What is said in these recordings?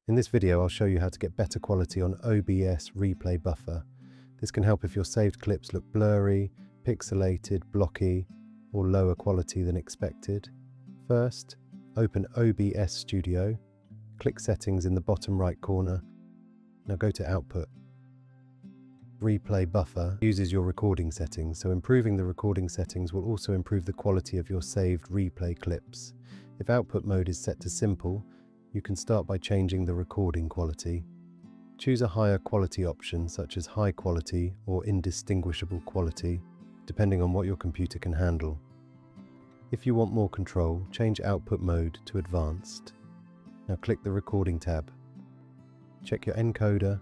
In this video, I'll show you how to get better quality on OBS Replay Buffer. This can help if your saved clips look blurry, pixelated, blocky, or lower quality than expected. First, open OBS Studio, click Settings in the bottom right corner. Now go to Output. Replay Buffer uses your recording settings, so improving the recording settings will also improve the quality of your saved replay clips. If output mode is set to simple, you can start by changing the recording quality. Choose a higher quality option such as high quality or indistinguishable quality, depending on what your computer can handle. If you want more control, change output mode to advanced. Now click the recording tab. Check your encoder.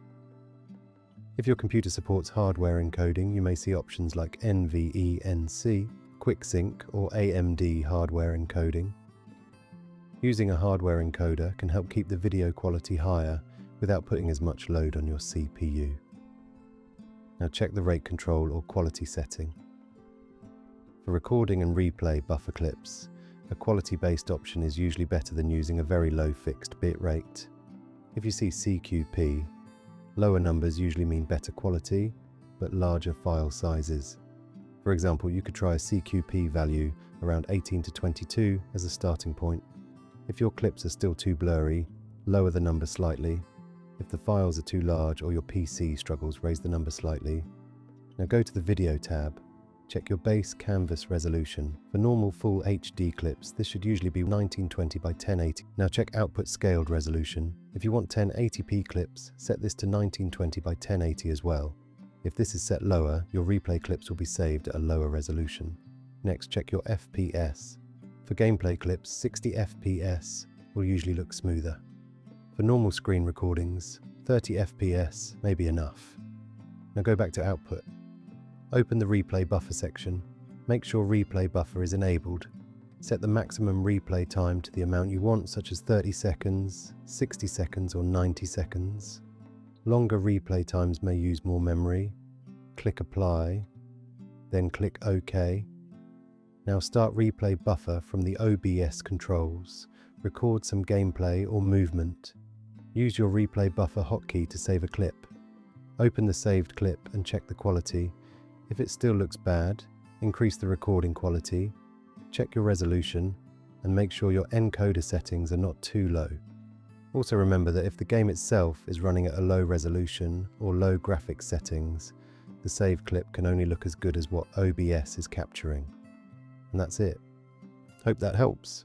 If your computer supports hardware encoding, you may see options like NVENC, QuickSync, or AMD hardware encoding. Using a hardware encoder can help keep the video quality higher without putting as much load on your CPU. Now check the rate control or quality setting. For recording and replay buffer clips, a quality-based option is usually better than using a very low fixed bit rate. If you see CQP, lower numbers usually mean better quality, but larger file sizes. For example, you could try a CQP value around 18 to 22 as a starting point. If your clips are still too blurry, lower the number slightly. If the files are too large or your PC struggles, raise the number slightly. Now go to the Video tab. Check your base canvas resolution. For normal full HD clips, this should usually be 1920 by 1080. Now check output scaled resolution. If you want 1080p clips, set this to 1920 by 1080 as well. If this is set lower, your replay clips will be saved at a lower resolution. Next, check your FPS. For gameplay clips, 60 FPS will usually look smoother. For normal screen recordings, 30 FPS may be enough. Now go back to output. Open the replay buffer section. Make sure replay buffer is enabled. Set the maximum replay time to the amount you want, such as 30 seconds, 60 seconds, or 90 seconds. Longer replay times may use more memory. Click Apply, then click OK. Now start replay buffer from the OBS controls. Record some gameplay or movement. Use your replay buffer hotkey to save a clip. Open the saved clip and check the quality. If it still looks bad, increase the recording quality, check your resolution, and make sure your encoder settings are not too low. Also remember that if the game itself is running at a low resolution or low graphics settings, the saved clip can only look as good as what OBS is capturing. And that's it. Hope that helps.